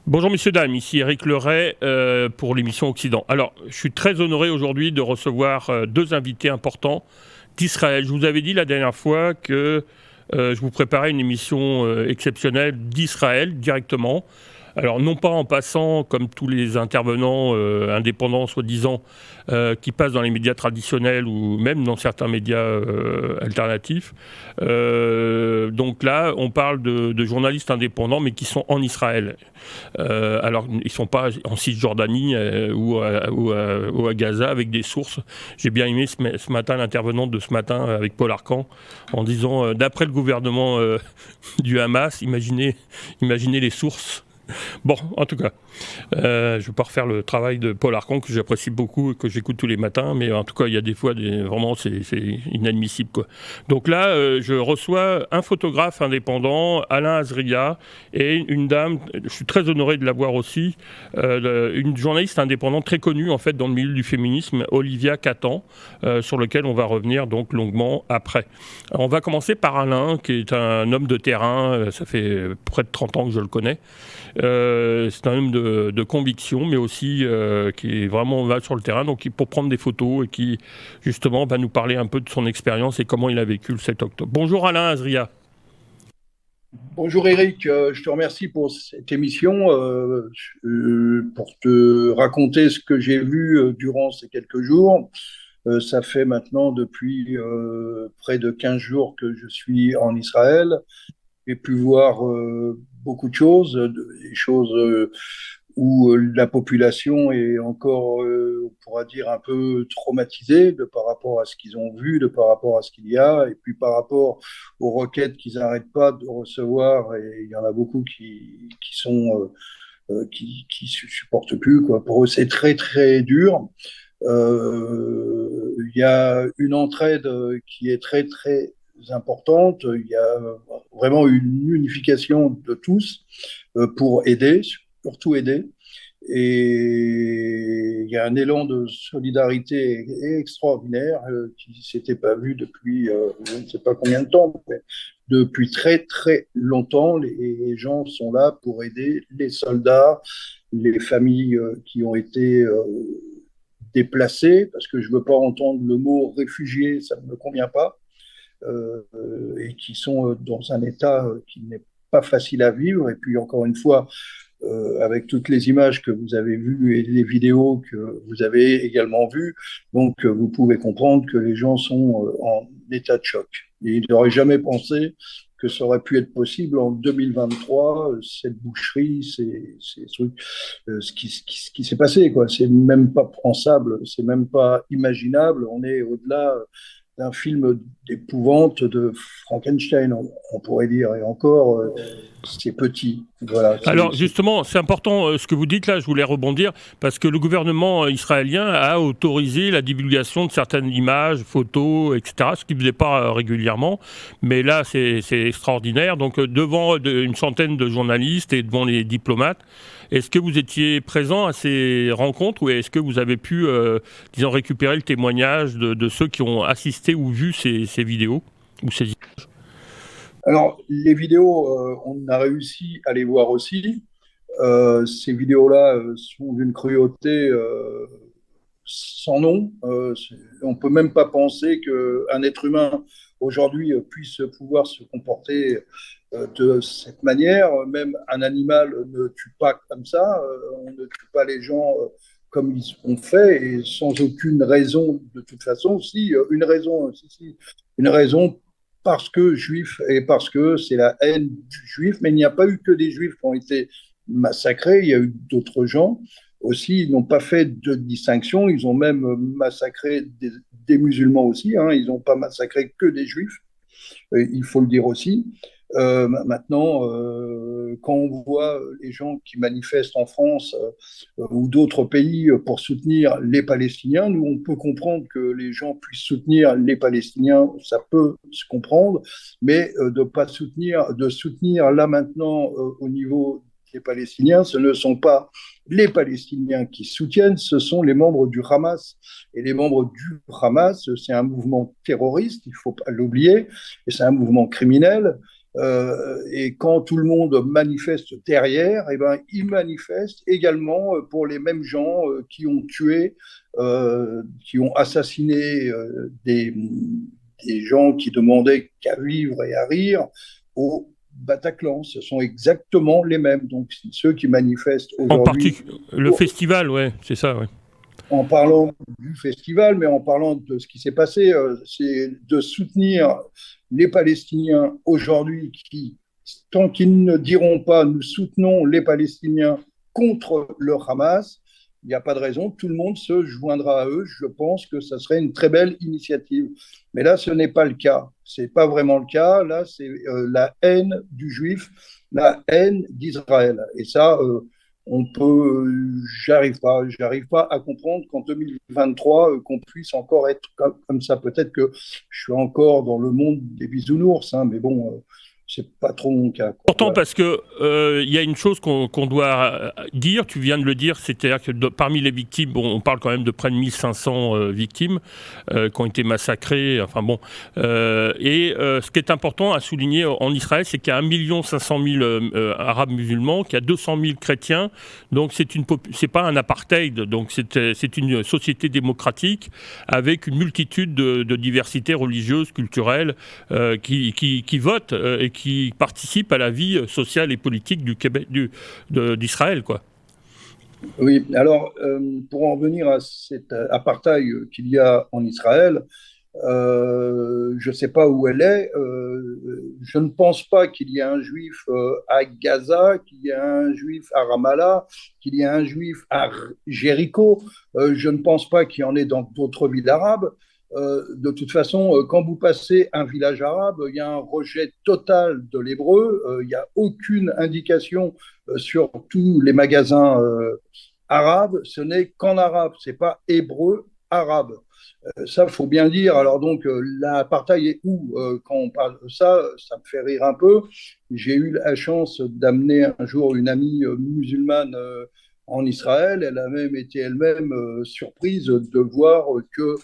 Bonjour messieurs, dames, ici Éric Leray pour l'émission Occident. Alors, je suis très honoré aujourd'hui de recevoir deux invités importants d'Israël. Je vous avais dit la dernière fois que je vous préparais une émission exceptionnelle d'Israël directement. Alors, non pas en passant, comme tous les intervenants indépendants, soi-disant, qui passent dans les médias traditionnels ou même dans certains médias alternatifs. Donc là, on parle de journalistes indépendants, mais qui sont en Israël. Alors, ils ne sont pas en Cisjordanie ou à Gaza avec des sources. J'ai bien aimé ce matin l'intervenante de ce matin avec Paul Arcand en disant, d'après le gouvernement du Hamas, imaginez les sources. Bon, en tout cas, je ne vais pas refaire le travail de Paul Arcand que j'apprécie beaucoup et que j'écoute tous les matins, mais en tout cas, il y a des fois, vraiment, c'est inadmissible, quoi. Donc là, je reçois un photographe indépendant, Alain Azria, et une dame, je suis très honoré de la voir aussi, une journaliste indépendante très connue, en fait, dans le milieu du féminisme, Olivia Catan, sur lequel on va revenir donc longuement après. Alors, on va commencer par Alain, qui est un homme de terrain, ça fait près de 30 ans que je le connais. C'est un homme de conviction, mais aussi qui est vraiment là sur le terrain, donc pour prendre des photos et qui justement va nous parler un peu de son expérience et comment il a vécu le 7 octobre. Bonjour Alain Azria. Bonjour Eric, je te remercie pour cette émission, pour te raconter ce que j'ai vu durant ces quelques jours. Ça fait maintenant depuis près de 15 jours que je suis en Israël. J'ai pu voir beaucoup de choses, des choses où la population est encore, on pourra dire, un peu traumatisée par rapport à ce qu'ils ont vu, par rapport à ce qu'il y a, et puis par rapport aux requêtes qu'ils n'arrêtent pas de recevoir, et il y en a beaucoup qui sont qui supportent plus, quoi. Pour eux, c'est très très dur. Il y a une entraide qui est très très importante. Il y a vraiment une unification de tous pour aider, surtout aider. Et il y a un élan de solidarité extraordinaire qui ne s'était pas vu depuis je ne sais pas combien de temps, mais depuis très très longtemps. Les gens sont là pour aider les soldats, les familles qui ont été déplacées, parce que je ne veux pas entendre le mot réfugiés, ça ne me convient pas, et qui sont dans un état qui n'est pas facile à vivre. Et puis encore une fois, avec toutes les images que vous avez vues et les vidéos que vous avez également vues. Donc, vous pouvez comprendre que les gens sont en état de choc. Et ils n'auraient jamais pensé que ça aurait pu être possible en 2023, cette boucherie, ces trucs, ce qui s'est passé, quoi. C'est même pas pensable, c'est même pas imaginable. On est au-delà d'un film d'épouvante de Frankenstein, on pourrait dire. Et encore, c'est petit. Voilà, Alors justement, c'est important ce que vous dites là, je voulais rebondir, parce que le gouvernement israélien a autorisé la divulgation de certaines images, photos, etc., ce qu'il ne faisait pas régulièrement, mais là c'est extraordinaire. Donc devant une centaine de journalistes et devant les diplomates, est-ce que vous étiez présent à ces rencontres ou est-ce que vous avez pu, disons, récupérer le témoignage de ceux qui ont assisté ou vu ces vidéos ou ces... Alors, les vidéos, on a réussi à les voir aussi. Ces vidéos-là sont d'une cruauté sans nom. On ne peut même pas penser qu'un être humain aujourd'hui puisse pouvoir se comporter de cette manière. Même un animal ne tue pas comme ça. On ne tue pas les gens comme ils ont fait et sans aucune raison de toute façon. Si, une raison parce que juif et parce que c'est la haine du juif, mais il n'y a pas eu que des juifs qui ont été massacrés, il y a eu d'autres gens aussi, ils n'ont pas fait de distinction, ils ont même massacré des musulmans aussi, hein, ils n'ont pas massacré que des juifs, il faut le dire aussi. Maintenant, quand on voit les gens qui manifestent en France ou d'autres pays pour soutenir les Palestiniens, nous, on peut comprendre que les gens puissent soutenir les Palestiniens, ça peut se comprendre, mais de soutenir là maintenant au niveau des Palestiniens, ce ne sont pas les Palestiniens qui soutiennent, ce sont les membres du Hamas. Et les membres du Hamas, c'est un mouvement terroriste, il ne faut pas l'oublier, et c'est un mouvement criminel Et quand tout le monde manifeste derrière, eh ben, ils manifestent également pour les mêmes gens qui ont tué, qui ont assassiné des gens qui demandaient qu'à vivre et à rire au Bataclan. Ce sont exactement les mêmes. Donc ceux qui manifestent En aujourd'hui particulier, le festival, ouais, c'est ça, ouais. en parlant du festival, mais en parlant de ce qui s'est passé, c'est de soutenir les Palestiniens aujourd'hui qui, tant qu'ils ne diront pas nous soutenons les Palestiniens contre le Hamas, il n'y a pas de raison, tout le monde se joindra à eux. Je pense que ça serait une très belle initiative. Mais là, ce n'est pas le cas. Ce n'est pas vraiment le cas. Là, c'est la haine du juif, la haine d'Israël. Et ça, on peut, j'arrive pas à comprendre qu'en 2023, qu'on puisse encore être comme ça. Peut-être que je suis encore dans le monde des bisounours, hein, mais bon, c'est pas trop mon cas, quoi. Important Voilà. parce que y a une chose qu'on doit dire, tu viens de le dire, c'est-à-dire que parmi les victimes, bon, on parle quand même de près de 1500 victimes qui ont été massacrées, enfin bon. Ce qui est important à souligner en Israël, c'est qu'il y a 1 500 000 Arabes musulmans, qu'il y a 200 000 chrétiens, donc c'est pas un apartheid, donc c'est une société démocratique avec une multitude de diversités religieuses, culturelles, qui votent et qui participent à la vie sociale et politique du Québec, d'Israël, quoi. Oui, alors pour en revenir à cet apartheid qu'il y a en Israël, je ne sais pas où elle est. Je ne pense pas qu'il y ait un juif à Gaza, qu'il y ait un juif à Ramallah, qu'il y ait un juif à Jéricho. Je ne pense pas qu'il y en ait dans d'autres villes arabes. De toute façon, quand vous passez un village arabe, il y a un rejet total de l'hébreu. Il n'y a aucune indication sur tous les magasins arabes. Ce n'est qu'en arabe. C'est pas hébreu arabe. Ça, il faut bien dire. Alors donc, l'apartheid est où quand on parle de ça? Ça me fait rire un peu. J'ai eu la chance d'amener un jour une amie musulmane en Israël. Elle a même été elle-même surprise de voir que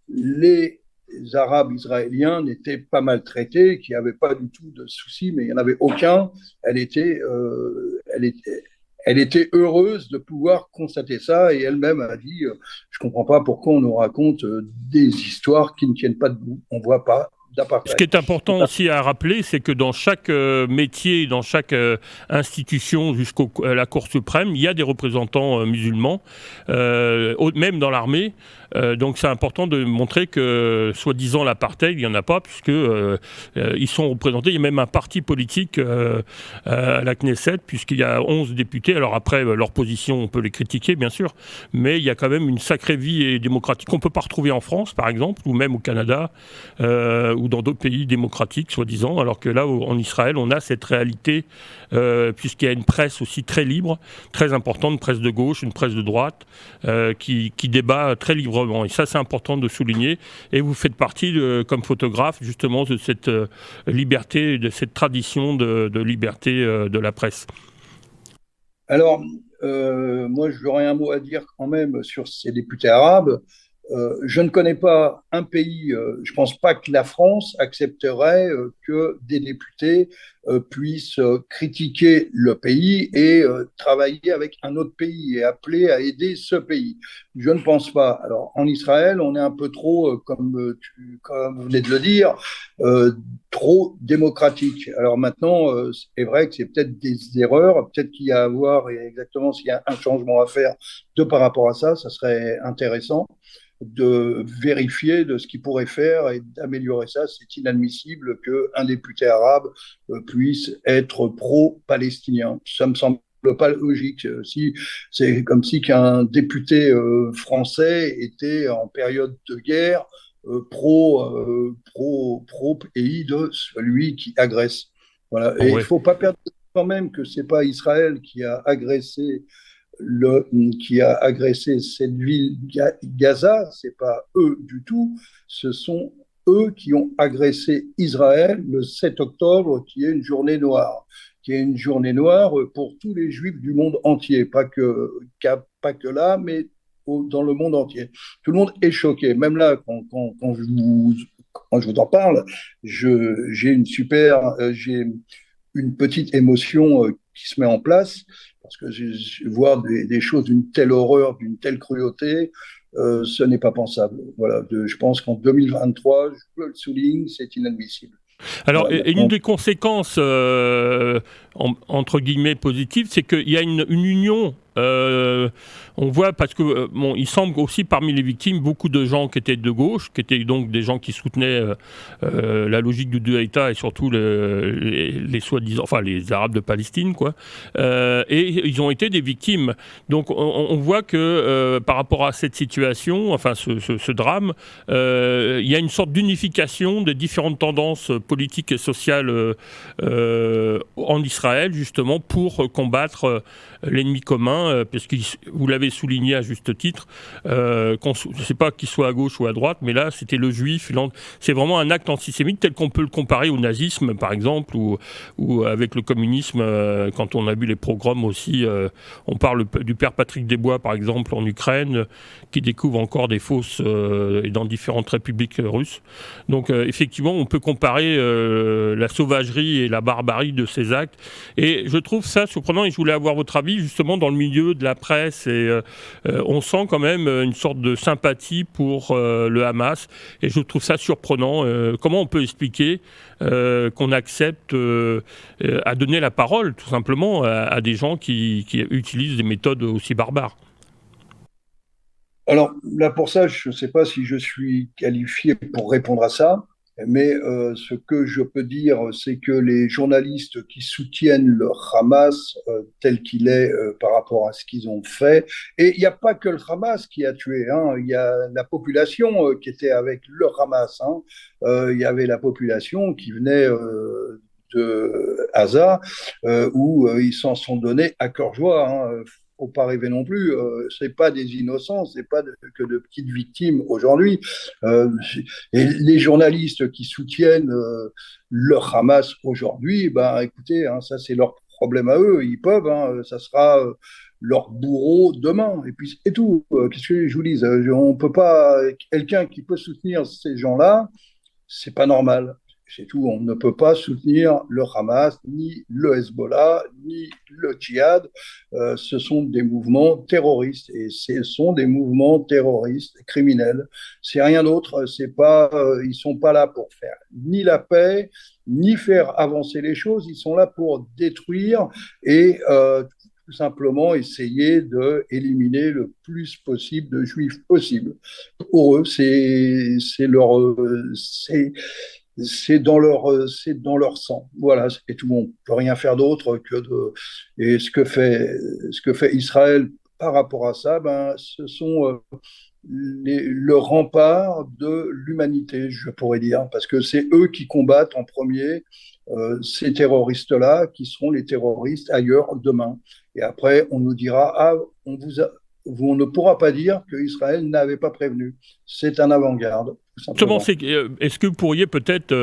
les Arabes israéliens n'étaient pas maltraités, qu'il n'y avait pas du tout de soucis, mais il n'y en avait aucun. Elle était, elle était heureuse de pouvoir constater ça et elle-même a dit je ne comprends pas pourquoi on nous raconte des histoires qui ne tiennent pas debout. On ne voit pas Ce qui d'apartheid. est important aussi à rappeler, c'est que dans chaque métier, dans chaque institution jusqu'à la Cour suprême, il y a des représentants musulmans, même dans l'armée. Donc c'est important de montrer que, soi-disant, l'apartheid, il n'y en a pas, puisque ils sont représentés. Il y a même un parti politique à la Knesset, puisqu'il y a 11 députés. Alors après, leur position, on peut les critiquer, bien sûr, mais il y a quand même une sacrée vie démocratique qu'on ne peut pas retrouver en France, par exemple, ou même au Canada, ou dans d'autres pays démocratiques, soi-disant, alors que là, en Israël, on a cette réalité, puisqu'il y a une presse aussi très libre, très importante, une presse de gauche, une presse de droite, qui débat très librement. Et ça, c'est important de souligner. Et vous faites partie, comme photographe, justement, de cette liberté, de cette tradition de liberté de la presse. Alors, moi, j'aurais un mot à dire quand même sur ces députés arabes. Je ne connais pas un pays, je ne pense pas que la France accepterait que des députés puissent critiquer le pays et travailler avec un autre pays et appeler à aider ce pays. Je ne pense pas. Alors, en Israël, on est un peu trop, comme vous venez de le dire, trop démocratique. Alors maintenant, c'est vrai que c'est peut-être des erreurs, peut-être qu'il y a à voir, et exactement s'il y a un changement à faire par rapport à ça, ça serait intéressant de vérifier de ce qu'il pourrait faire et d'améliorer ça. C'est inadmissible qu'un député arabe puisse être pro-palestinien. Ça me semble pas logique. Si c'est comme si qu'un député français était en période de guerre pro pays de celui qui agresse. Voilà. Et il Ouais. faut pas perdre quand même que c'est pas Israël qui a agressé qui a agressé cette ville Gaza, c'est pas eux du tout, ce sont eux qui ont agressé Israël le 7 octobre, qui est une journée noire, qui est une journée noire pour tous les juifs du monde entier, pas que là, mais dans le monde entier. Tout le monde est choqué, même là, quand je vous quand je vous en parle, j'ai une petite émotion qui se met en place parce que voir des choses d'une telle horreur, d'une telle cruauté, ce n'est pas pensable. Voilà, je pense qu'en 2023, je le souligne, c'est inadmissible. Alors, Voilà, et une maintenant, des conséquences, entre guillemets, positives, c'est qu'il y a une union. On voit parce que bon, il semble aussi parmi les victimes beaucoup de gens qui étaient de gauche, qui étaient donc des gens qui soutenaient la logique du deux États et surtout les soi-disant, enfin les Arabes de Palestine, quoi. Et ils ont été des victimes. Donc on voit que par rapport à cette situation, enfin ce drame, il y a une sorte d'unification des différentes tendances politiques et sociales en Israël, justement, pour combattre l'ennemi commun, parce que vous l'avez souligné à juste titre, je ne sais pas qu'il soit à gauche ou à droite, mais là, c'était le juif. C'est vraiment un acte antisémite tel qu'on peut le comparer au nazisme, par exemple, ou avec le communisme, quand on a vu les pogroms aussi. On parle du père Patrick Desbois, par exemple, en Ukraine, qui découvre encore des fosses dans différentes républiques russes. Donc, effectivement, on peut comparer la sauvagerie et la barbarie de ces actes. Et je trouve ça surprenant, et je voulais avoir votre avis, justement, dans le milieu de la presse. Et on sent quand même une sorte de sympathie pour le Hamas. Et je trouve ça surprenant. Comment on peut expliquer qu'on accepte à donner la parole, tout simplement, à des gens qui utilisent des méthodes aussi barbares? alors là, pour ça, je ne sais pas si je suis qualifié pour répondre à ça, mais ce que je peux dire, c'est que les journalistes qui soutiennent le Hamas tel qu'il est par rapport à ce qu'ils ont fait, et il n'y a pas que le Hamas qui a tué, hein, il y a la population qui était avec le Hamas, hein. Il y avait la population qui venait de Gaza, où ils s'en sont donnés à cœur joie, hein. Faut pas rêver non plus. C'est pas des innocents, c'est pas que de petites victimes aujourd'hui. Euh, et les journalistes qui soutiennent le Hamas aujourd'hui, ben écoutez, hein, ça c'est leur problème à eux. Ils peuvent, hein, ça sera leur bourreau demain. Et puis et tout. Qu'est-ce que je vous dis? On peut pas. Quelqu'un qui peut soutenir ces gens-là, c'est pas normal. C'est tout. On ne peut pas soutenir le Hamas, ni le Hezbollah, ni le djihad. Ce sont des mouvements terroristes et ce sont des mouvements terroristes criminels. C'est rien d'autre. C'est pas, ils sont pas là pour faire ni la paix, ni faire avancer les choses. Ils sont là pour détruire et tout simplement essayer d'éliminer le plus possible de juifs possible. Pour eux, c'est leur, c'est dans leur sang. Voilà, et tout. On peut rien faire d'autre que de. Et ce que fait Israël par rapport à ça, ben, ce sont le rempart de l'humanité, je pourrais dire, parce que c'est eux qui combattent en premier ces terroristes-là, qui seront les terroristes ailleurs demain. Et après, on nous dira, ah, on ne pourra pas dire que Israël n'avait pas prévenu. C'est un avant-garde, tout Justement, simplement. est-ce que vous pourriez peut-être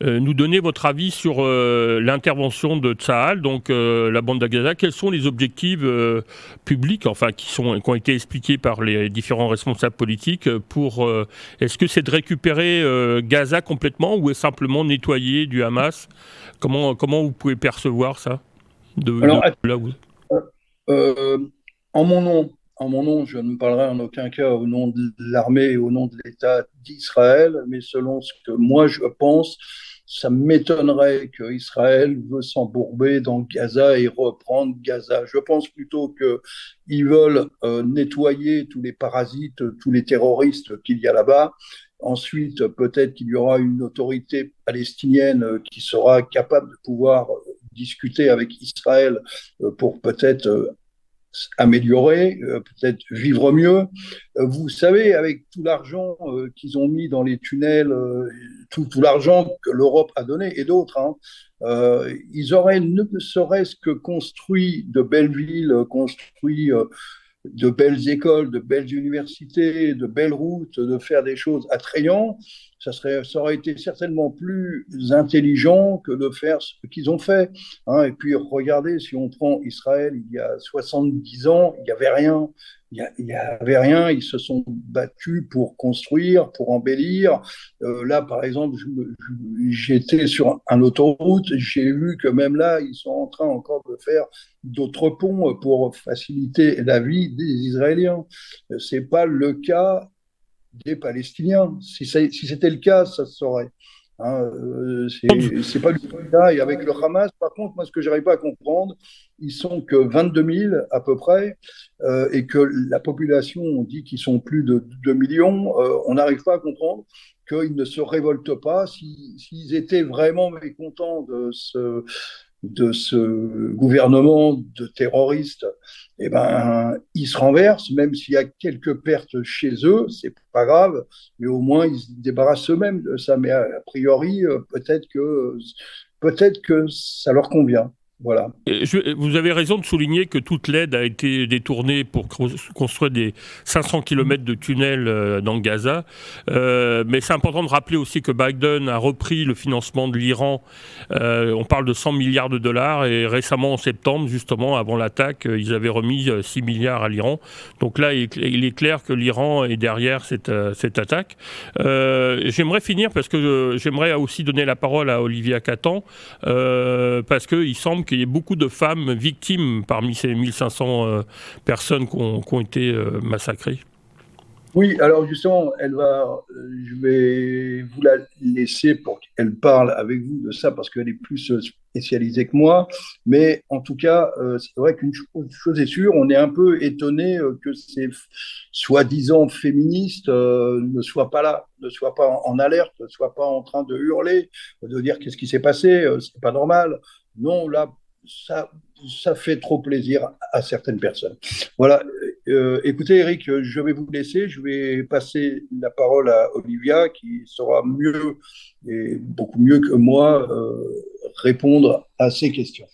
nous donner votre avis sur l'intervention de Tsahal, donc la bande de Gaza? Quels sont les objectifs publics, enfin qui ont été expliqués par les différents responsables politiques pour est-ce que c'est de récupérer Gaza complètement ou est simplement nettoyer du Hamas? Comment vous pouvez percevoir ça de Alors, là où... Euh, en mon nom, je ne parlerai en aucun cas au nom de l'armée et au nom de l'État d'Israël, mais selon ce que moi je pense, ça m'étonnerait qu'Israël veut s'embourber dans Gaza et reprendre Gaza. Je pense plutôt qu'ils veulent nettoyer tous les parasites, tous les terroristes qu'il y a là-bas. Ensuite, peut-être qu'il y aura une autorité palestinienne qui sera capable de pouvoir discuter avec Israël pour peut-être améliorer, peut-être vivre mieux. Vous savez, avec tout l'argent qu'ils ont mis dans les tunnels, tout l'argent que l'Europe a donné et d'autres, hein, ils auraient ne serait-ce que construit de belles villes, construit de belles écoles, de belles universités, de belles routes, de faire des choses attrayantes. ça aurait été certainement plus intelligent que de faire ce qu'ils ont fait. Hein. Et puis, regardez, si on prend Israël, il y a 70 ans, il n'y avait rien. Il y avait rien, ils se sont battus pour construire, pour embellir. Là, par exemple, j'étais sur un autoroute, j'ai vu que même là, ils sont en train encore de faire d'autres ponts pour faciliter la vie des Israéliens. C'est pas le cas des Palestiniens. Si c'était le cas, ça se saurait. Hein, c'est pas du tout le cas. Et avec le Hamas, par contre, moi, ce que j'arrive pas à comprendre, ils sont que 22 000 à peu près, et que la population, on dit qu'ils sont plus de 2 millions. On n'arrive pas à comprendre qu'ils ne se révoltent pas. S'ils étaient vraiment mécontents de ce gouvernement de terroristes, eh ben, ils se renversent, même s'il y a quelques pertes chez eux, c'est pas grave, mais au moins ils se débarrassent eux-mêmes de ça. Mais a priori, peut-être que ça leur convient. Voilà. Vous avez raison de souligner que toute l'aide a été détournée pour construire des 500 km de tunnels dans Gaza. Mais c'est important de rappeler aussi que Biden a repris le financement de l'Iran. On parle de 100 milliards de dollars. Et récemment, en septembre, justement, avant l'attaque, ils avaient remis 6 milliards à l'Iran. Donc là, il est clair que l'Iran est derrière cette attaque. J'aimerais finir parce que j'aimerais aussi donner la parole à Olivia Catan. Parce qu'il semble qu'il y ait beaucoup de femmes victimes parmi ces 1500 personnes qui ont été massacrées. Oui, alors justement, je vais vous la laisser pour qu'elle parle avec vous de ça parce qu'elle est plus spécialisée que moi. Mais en tout cas, c'est vrai qu'une chose est sûre, on est un peu étonné que ces soi-disant féministes ne soient pas là, ne soient pas en alerte, ne soient pas en train de hurler, de dire qu'est-ce qui s'est passé, c'est pas normal. Non, là, ça, ça fait trop plaisir à certaines personnes. Voilà. Écoutez, Eric, je vais vous laisser. Je vais passer la parole à Olivia, qui saura mieux et beaucoup mieux que moi répondre à ces questions.